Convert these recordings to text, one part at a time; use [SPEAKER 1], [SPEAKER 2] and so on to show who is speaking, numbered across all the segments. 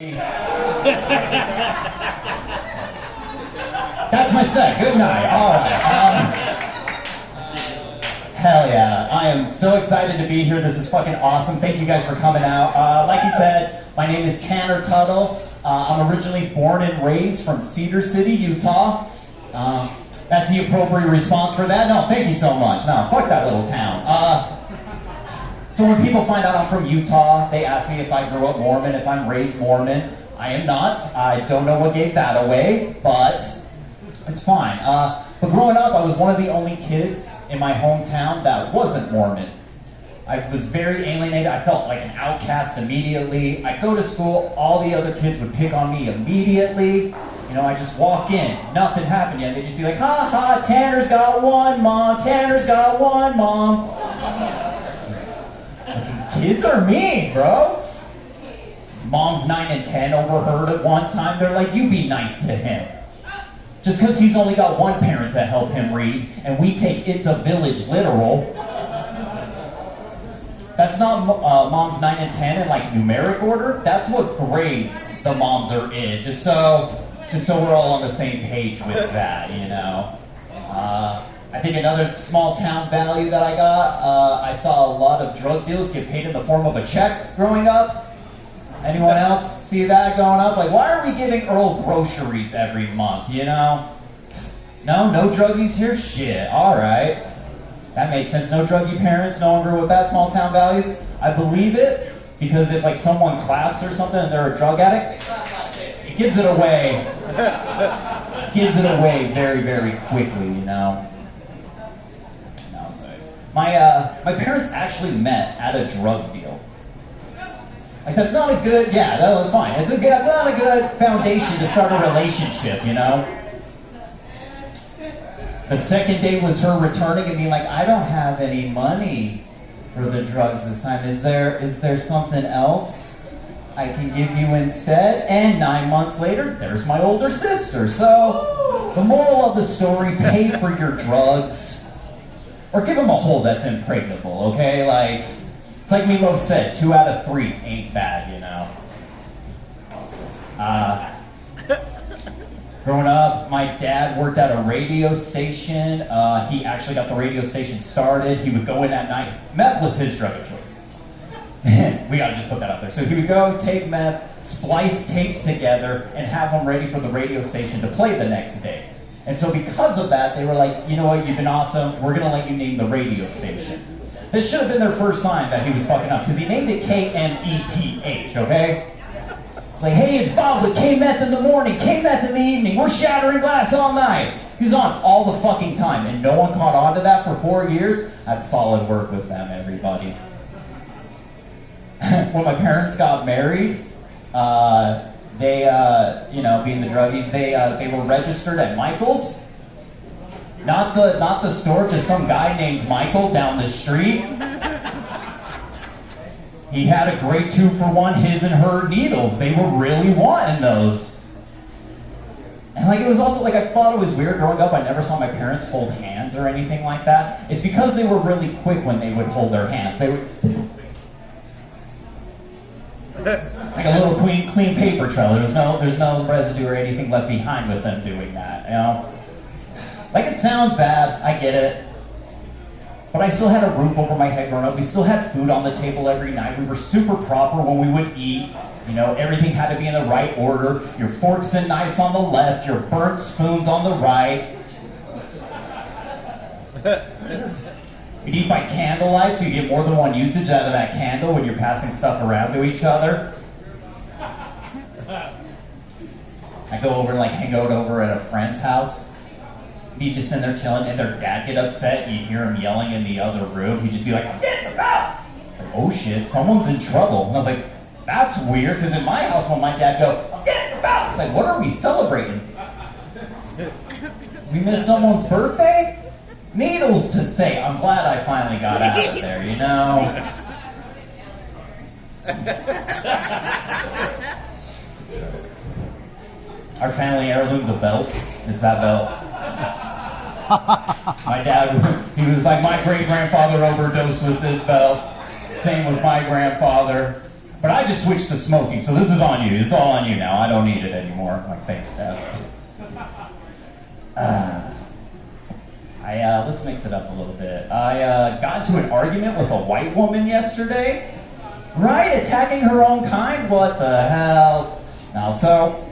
[SPEAKER 1] That's my set. Good night. All right. Hell yeah. I am so excited to be here. This is fucking awesome. Thank you guys for coming out. Like he said, my name is Tuttle. I'm originally born and raised from Cedar City, Utah. That's the appropriate response for that? No, thank you so much. No, fuck that little town. So when people find out I'm from Utah, they ask me if I grew up Mormon, if I'm raised Mormon. I am not. I don't know what gave that away, but it's fine. But growing up, I was one of the only kids in my hometown that wasn't Mormon. I was very alienated. I felt like an outcast immediately. I'd go to school, all the other kids would pick on me immediately. You know, I just walk in, nothing happened yet. They'd just be like, ha ha, Tanner's got one, Mom. Tanner's got one, Mom. Kids are mean, bro. Mom's 9 and 10 overheard at one time. They're like, you be nice to him. Just because he's only got one parent to help him read, and we take It's a Village literal. That's not Mom's 9 and 10 in like numeric order. That's what grades the moms are in. Just so we're all on the same page with that, you know. I think another small town value that I got, I saw a lot of drug deals get paid in the form of a check growing up. Anyone else see that going up? Like, why are we giving Earl groceries every month, you know? No druggies here? Shit, alright. That makes sense. No druggy parents, no one grew with that, small town values. I believe it, because if like someone claps or something and they're a drug addict, it gives it away. Gives it away very, very quickly, you know? My parents actually met at a drug deal. Like, that's not a good, yeah, that was fine. That's not a good foundation to start a relationship, you know? The second day was her returning and being like, I don't have any money for the drugs this time. Is there something else I can give you instead? And 9 months later, there's my older sister. So, the moral of the story, pay for your drugs. Or give them a hole that's impregnable, okay? Like, it's like Milo said, 2 out of 3 ain't bad, you know? Growing up, my dad worked at a radio station. He actually got the radio station started. He would go in at night. Meth was his drug of choice. We gotta just put that out there. So he would go, take meth, splice tapes together, and have them ready for the radio station to play the next day. And so because of that, they were like, you know what, you've been awesome, we're gonna let you name the radio station. This should have been their first sign that he was fucking up, because he named it KMETH, okay? It's like, hey, it's Bob with K-Meth in the morning, K-Meth in the evening, we're shattering glass all night. He was on all the fucking time, and no one caught on to that for 4 years. That's solid work with them, everybody. When my parents got married, they, you know, being the druggies, they were registered at Michael's. Not the store, just some guy named Michael down the street. He had a great 2-for-1 his and her needles. They were really wanting those. And like, it was also like, I thought it was weird growing up. I never saw my parents hold hands or anything like that. It's because they were really quick when they would hold their hands. They would... like a little clean paper trail. There's no residue or anything left behind with them doing that, you know? Like, it sounds bad, I get it. But I still had a roof over my head growing up. We still had food on the table every night. We were super proper when we would eat. You know, everything had to be in the right order. Your forks and knives on the left, your burnt spoons on the right. You'd eat by candlelight, so you get more than one usage out of that candle when you're passing stuff around to each other. I go over and like hang out over at a friend's house. He'd just sit there chilling, and their dad get upset, and you hear him yelling in the other room. He'd just be like, I'm getting about! It's like, oh shit, someone's in trouble. And I was like, that's weird, because in my house when my dad go, I'm getting about! It's like, what are we celebrating? We missed someone's birthday? Needless to say, I'm glad I finally got out of there, you know? Our family heirloom's a belt. It's that belt. My dad, he was like, my great-grandfather overdosed with this belt. Same with my grandfather. But I just switched to smoking, so this is on you. It's all on you now. I don't need it anymore. I'm like, thanks, Steph. Let's mix it up a little bit. I got into an argument with a white woman yesterday. Right? Attacking her own kind? What the hell? Now, so,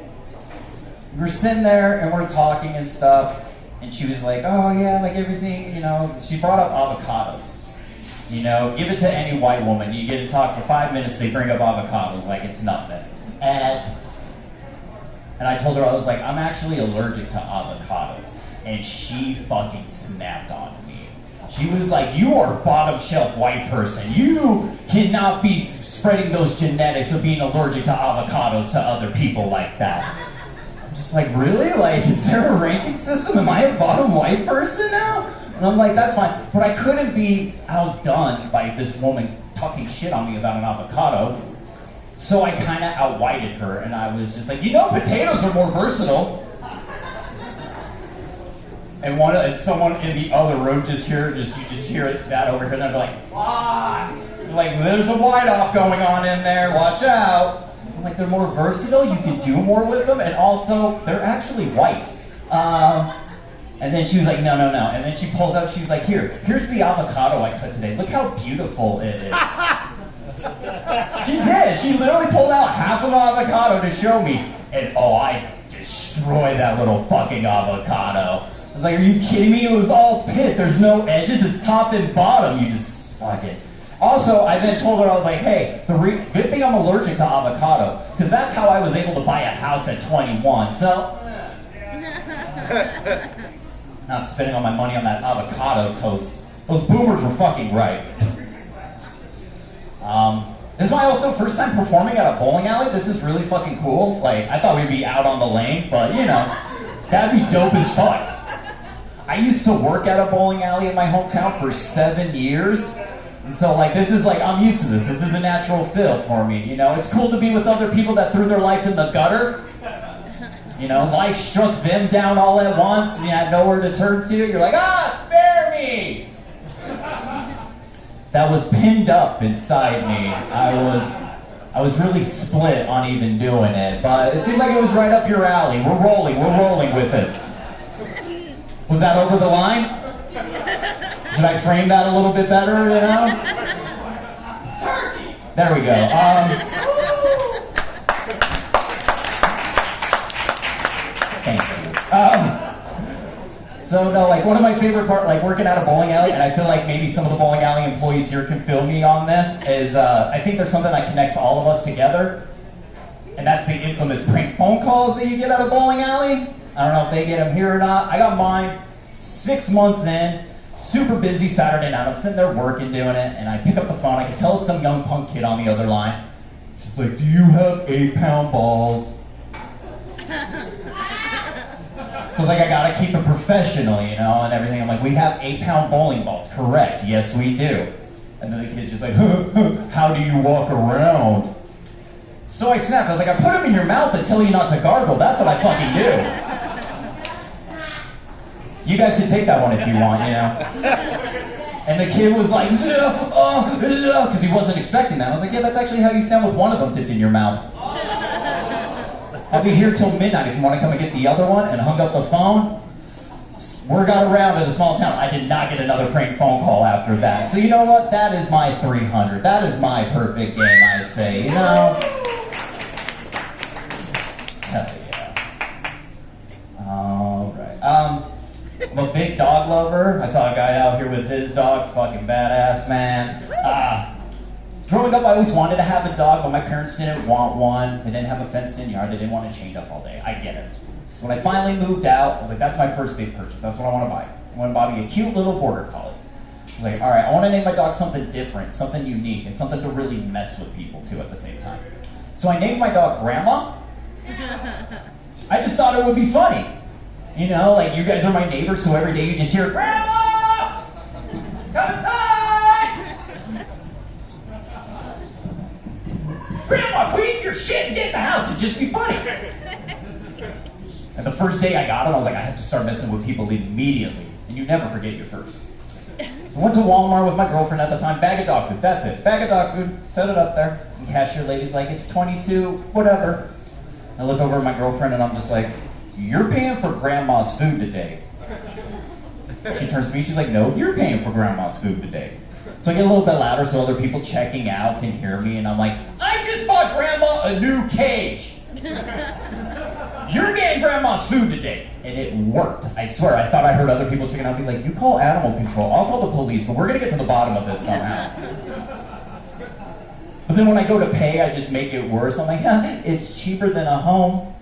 [SPEAKER 1] we're sitting there and we're talking and stuff, and she was like, oh yeah, like everything, you know, she brought up avocados. You know, give it to any white woman. You get to talk for 5 minutes, they bring up avocados like it's nothing. And I told her, I was like, I'm actually allergic to avocados. And she fucking snapped on me. She was like, you are a bottom shelf white person. You cannot be spreading those genetics of being allergic to avocados to other people like that. I'm just like, really? Like, is there a ranking system? Am I a bottom white person now? And I'm like, that's fine. But I couldn't be outdone by this woman talking shit on me about an avocado. So I kind of out-whited her, and I was just like, you know, potatoes are more versatile. And someone in the other room you just hear that over here, and they're like, fuck! Like, there's a white-off going on in there, watch out! I'm like, they're more versatile, you can do more with them, and also, they're actually white. And then she was like, no. And then she pulls out, she was like, here's the avocado I cut today. Look how beautiful it is. She did. She literally pulled out half of an avocado to show me. And I destroyed that little fucking avocado. I was like, are you kidding me? It was all pit. There's no edges. It's top and bottom. You just fuck it. Also, I then told her, I was like, hey, good thing I'm allergic to avocado. Because that's how I was able to buy a house at 21. So, not spending all my money on that avocado toast. Those boomers were fucking right. This is my also first time performing at a bowling alley. This is really fucking cool. Like, I thought we'd be out on the lane, but you know, that'd be dope as fuck. I used to work at a bowling alley in my hometown for 7 years. And so like, this is like, I'm used to this. This is a natural fit for me, you know? It's cool to be with other people that threw their life in the gutter. You know, life struck them down all at once and you had nowhere to turn to. You're like, spare me! That was pinned up inside me. I was really split on even doing it, but it seemed like it was right up your alley. We're rolling with it. Was that over the line? Should I frame that a little bit better, you know? Turkey! There we go. Thank you. So no, like one of my favorite part, like working at a bowling alley, and I feel like maybe some of the bowling alley employees here can fill me on this, is I think there's something that connects all of us together, and that's the infamous prank phone calls that you get at a bowling alley. I don't know if they get them here or not. I got mine 6 months in, super busy Saturday night. I'm sitting there working, doing it, and I pick up the phone. I can tell it's some young punk kid on the other line. She's like, do you have 8-pound balls? So it's like, I gotta keep it professional, you know, and everything. I'm like, we have 8-pound bowling balls. Correct, yes we do. And then the kid's just like, how do you walk around? So I snapped. I was like, I put them in your mouth and tell you not to gargle. That's what I fucking do. You guys can take that one if you want, you know. And the kid was like, because he wasn't expecting that. I was like, yeah, that's actually how you sound with one of them dipped in your mouth. I'll be here till midnight if you want to come and get the other one, and hung up the phone. Word got around in a small town. I did not get another prank phone call after that. So you know what? That is my 300. That is my perfect game, I'd say, you know. Hell yeah. Alright. I'm a big dog lover. I saw a guy out here with his dog. Fucking badass, man. Growing up, I always wanted to have a dog, but my parents didn't want one. They didn't have a fenced-in yard. They didn't want it chained up all day. I get it. So when I finally moved out, I was like, that's my first big purchase. That's what I want to buy. I want to buy me a cute little border collie. I was like, all right, I want to name my dog something different, something unique, and something to really mess with people, too, at the same time. So I named my dog Grandma. I just thought it would be funny. You know, like, you guys are my neighbors, so every day you just hear, Grandma! Come inside! Grandma, quit your shit and get in the house. It'd just be funny. And the first day I got him, I was like, I have to start messing with people immediately. And you never forget your first. I went to Walmart with my girlfriend at the time, bag of dog food, that's it. Bag of dog food, set it up there. And cashier lady's like, it's 22, whatever. I look over at my girlfriend and I'm just like, you're paying for grandma's food today. She turns to me, she's like, no, you're paying for grandma's food today. So I get a little bit louder so other people checking out can hear me, and I'm like, I just bought grandma a new cage. You're getting grandma's food today. And it worked. I swear, I thought I heard other people checking out be like, you call animal control, I'll call the police, but we're gonna get to the bottom of this somehow. But then when I go to pay, I just make it worse. I'm like, it's cheaper than a home.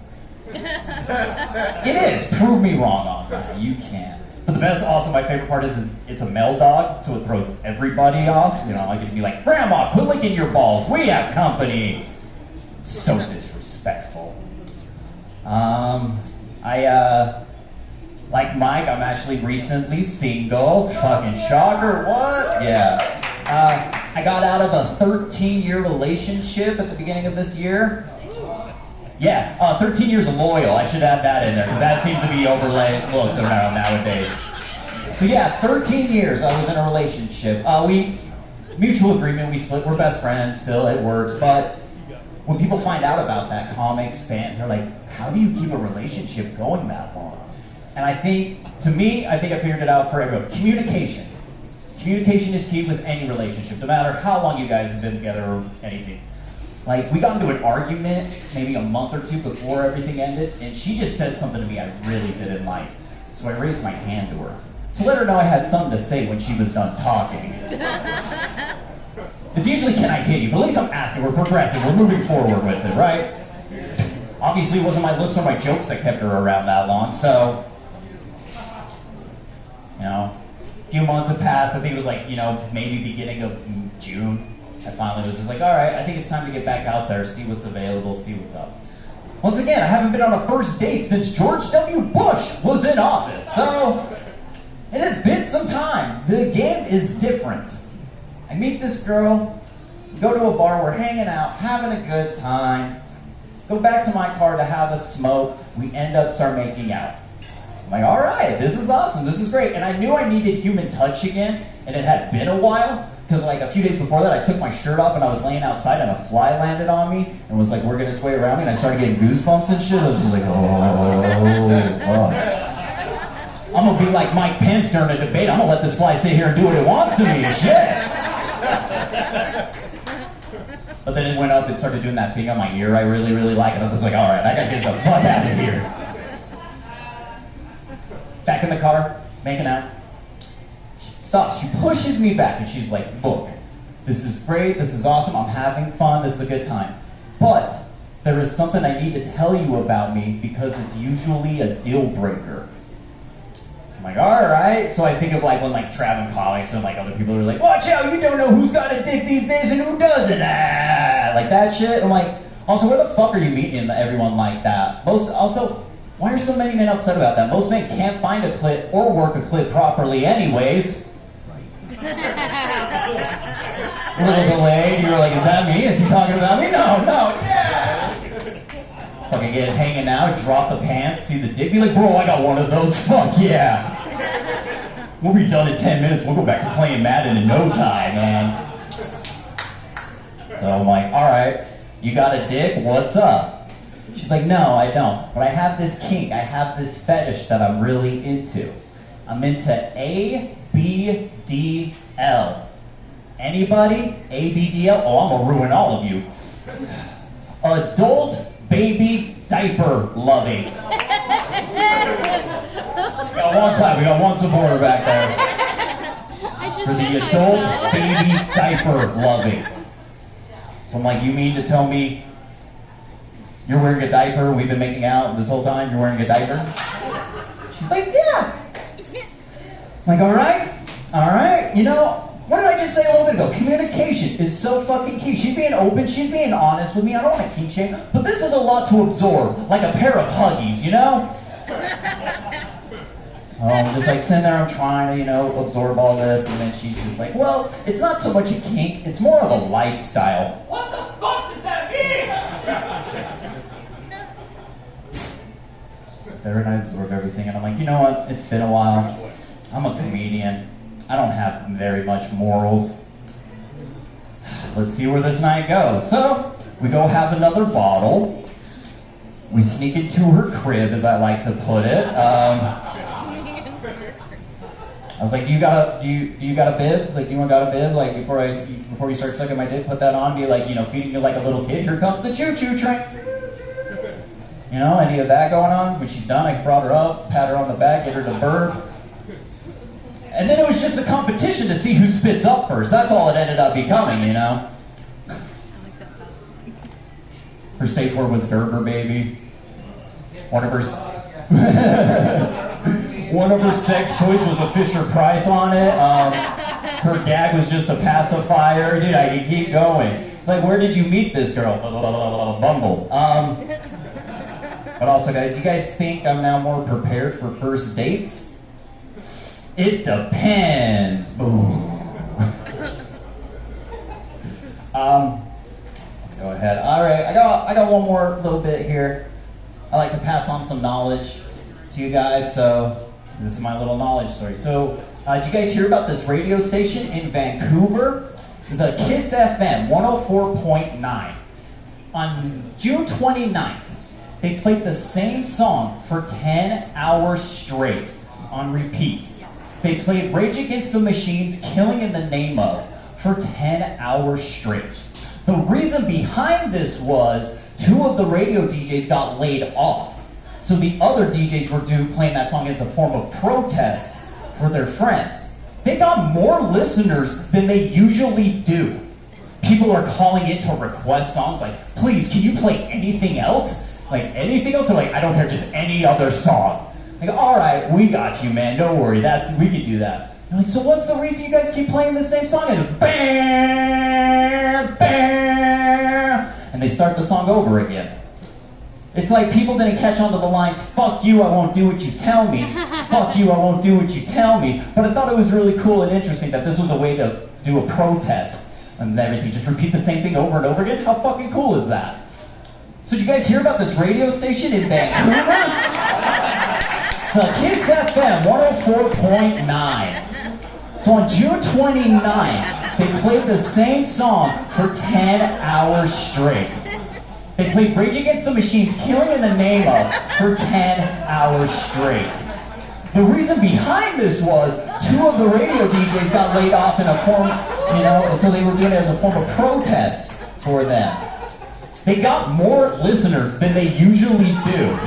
[SPEAKER 1] It is. Prove me wrong on that. You can't. But the best, also my favorite part is it's a male dog, so it throws everybody off. You know, I get to be like, Grandma, quit licking your balls. We have company. So disrespectful. Like Mike, I'm actually recently single. Fucking shocker, what? Yeah. I got out of a 13-year relationship at the beginning of this year. Yeah, 13 years loyal. I should add that in there, because that seems to be overlooked around nowadays. So yeah, 13 years I was in a relationship. Mutual agreement, we split, we're best friends still, it works, but when people find out about that, comics, fans, they're like, how do you keep a relationship going that long? And I think, to me, I figured it out for everyone. Communication. Communication is key with any relationship, no matter how long you guys have been together or anything. Like, we got into an argument maybe a month or two before everything ended, and she just said something to me I really didn't like. So I raised my hand to her to let her know I had something to say when she was done talking. It's usually, can I hit you? But at least I'm asking, we're progressive, we're moving forward with it, right? Obviously it wasn't my looks or my jokes that kept her around that long, so, you know, a few months have passed. I think it was like, you know, maybe beginning of June. I finally was just like, all right, I think it's time to get back out there, see what's available, see what's up. Once again, I haven't been on a first date since George W. Bush was in office, so it has been some time. The game is different. I meet this girl, go to a bar, we're hanging out, having a good time, go back to my car to have a smoke, we end up start making out. I'm like, all right, this is awesome, this is great. And I knew I needed human touch again, and it had been a while, because like a few days before that, I took my shirt off and I was laying outside and a fly landed on me and was like working its way around me, and I started getting goosebumps and shit. I was just like, oh, fuck. I'm gonna be like Mike Pence during a debate. I'm gonna let this fly sit here and do what it wants to me and shit. But then it went up and started doing that thing on my ear I really, really like, and I was just like, all right, I gotta get the fuck out of here. Back in the car, making out. Stops. She pushes me back and she's like, look, this is great, this is awesome, I'm having fun, this is a good time. But there is something I need to tell you about me because it's usually a deal breaker. So I'm like, all right. So I think of like when like traveling comics and like other people are like, watch out, you don't know who's got a dick these days and who doesn't. Like that shit. I'm like, also, where the fuck are you meeting everyone like that? Why are so many men upset about that? Most men can't find a clit or work a clit properly anyways. A little delayed, you were like, is that me? Is he talking about me? No, yeah! Fucking get hanging out, drop the pants, see the dick, be like, bro, I got one of those, fuck yeah! We'll be done in 10 minutes, we'll go back to playing Madden in no time, man. So I'm like, alright, you got a dick, what's up? She's like, no, I don't, but I have this kink, I have this fetish that I'm really into. I'm into ABDL. Anybody? ABDL? Oh, I'm gonna ruin all of you. Adult baby diaper loving. We got one clap, we got one supporter back there. For the adult baby diaper loving. So I'm like, you mean to tell me you're wearing a diaper, we've been making out this whole time, you're wearing a diaper? She's like, yeah. I'm like, all right, you know, what did I just say a little bit ago? Communication is so fucking key. She's being open, she's being honest with me. I don't want to kink shame, but this is a lot to absorb, like a pair of Huggies, you know? I'm just like sitting there, I'm trying to, you know, absorb all this, and then she's just like, well, it's not so much a kink, it's more of a lifestyle. What the fuck does that mean? Just sit there and I absorb everything, and I'm like, you know what, it's been a while. I'm a comedian. I don't have very much morals. Let's see where this night goes. So, we go have another bottle. We sneak into her crib, as I like to put it. I was like, do you got a bib? Like, you got a bib? Like, before you start sucking my dick, put that on. Be like, feeding you like a little kid. Here comes the choo-choo train. Any of that going on? When she's done, I brought her up, pat her on the back, get her to burp. And then it was just a competition to see who spits up first. That's all it ended up becoming, Her safe word was Gerber, baby. One of her sex toys was a Fisher Price on it. Her gag was just a pacifier. Dude, I could keep going. It's like, where did you meet this girl? Bumble. But also, guys, you guys think I'm now more prepared for first dates? It depends. Boom. Let's go ahead. All right, I got one more little bit here. I like to pass on some knowledge to you guys, so this is my little knowledge story. So, did you guys hear about this radio station in Vancouver? It's a KISS FM 104.9. On June 29th, they played the same song for 10 hours straight on repeat. They played Rage Against the Machine's Killing in the Name Of for 10 hours straight. The reason behind this was 2 of the radio DJs got laid off. So the other DJs were playing that song as a form of protest for their friends. They got more listeners than they usually do. People are calling in to request songs like, please, can you play anything else? Like, anything else? They're like, I don't hear just any other song. Like, all right, we got you, man. Don't worry. We can do that. I'm like, so what's the reason you guys keep playing the same song? And bam, bam, and they start the song over again. It's like people didn't catch on to the lines, fuck you, I won't do what you tell me. Fuck you, I won't do what you tell me. But I thought it was really cool and interesting that this was a way to do a protest and everything. Just repeat the same thing over and over again. How fucking cool is that? So did you guys hear about this radio station in Vancouver? It's a KISS FM 104.9. So on June 29th, they played the same song for 10 hours straight. They played Rage Against the Machine's Killing in the Name Of for 10 hours straight. The reason behind this was 2 of the radio DJs got laid off in a form, and so they were doing it as a form of protest for them. They got more listeners than they usually do,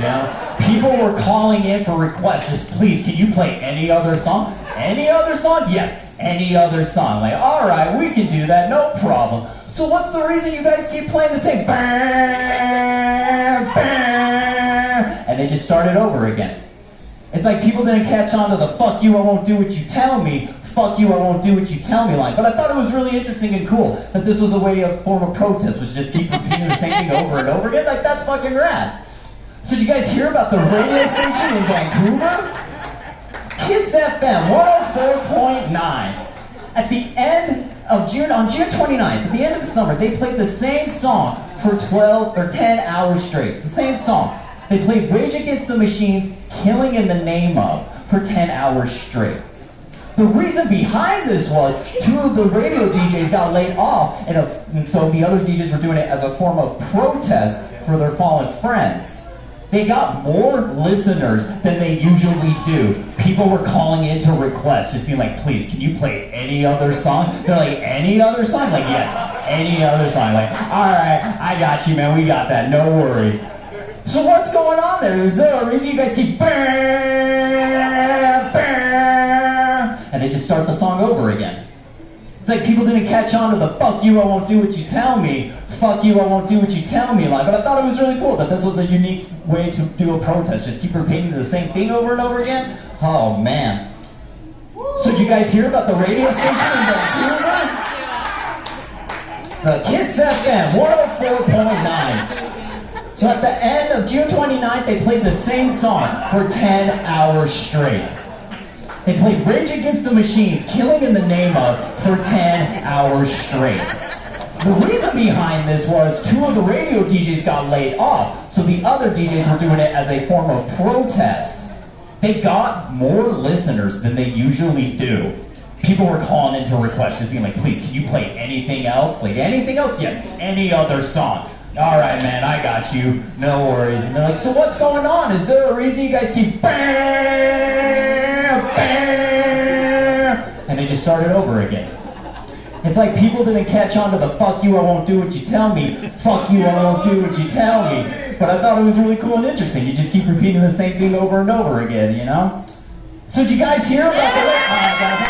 [SPEAKER 1] People were calling in for requests. Just, please, can you play any other song? Any other song? Yes, any other song. Like, all right, we can do that, no problem. So what's the reason you guys keep playing the same bam, bam, and they just started over again? It's like people didn't catch on to the fuck you, I won't do what you tell me, fuck you, I won't do what you tell me line. But I thought it was really interesting and cool that this was a way of form of protest, was just keep repeating the same thing over and over again. Like, that's fucking rad. So did you guys hear about the radio station in Vancouver? KISS FM 104.9. At the end of June, on June 29th, at the end of the summer, they played the same song for 10 hours straight. The same song. They played Rage Against the Machine's Killing in the Name Of for 10 hours straight. The reason behind this was 2 of the radio DJs got laid off, and so the other DJs were doing it as a form of protest for their fallen friends. They got more listeners than they usually do. People were calling in to request, just being like, please, can you play any other song? They're like, any other song? Like, yes, any other song. Like, all right, I got you, man, we got that, no worries. So what's going on there? Is there a reason you guys keep bam, bam, and they just start the song over again? It's like people didn't catch on to the fuck you, I won't do what you tell me, fuck you, I won't do what you tell me line. But I thought it was really cool that this was a unique way to do a protest. Just keep repeating the same thing over and over again. Oh man. So did you guys hear about the radio station in Vancouver? It's a KISS FM 104.9. So at the end of June 29th, they played the same song for 10 hours straight. They played Rage Against the Machine's Killing in the Name Of for 10 hours straight. The reason behind this was 2 of the radio DJs got laid off, so the other DJs were doing it as a form of protest. They got more listeners than they usually do. people were calling into requests, just being like, please, can you play anything else? Like, anything else? Yes, any other song. All right, man, I got you. No worries. And they're like, so what's going on? Is there a reason you guys keep bam, bam? And they just started over again. It's like people didn't catch on to the fuck you, I won't do what you tell me. Fuck you, I won't do what you tell me. But I thought it was really cool and interesting. You just keep repeating the same thing over and over again, you know? So did you guys hear about the...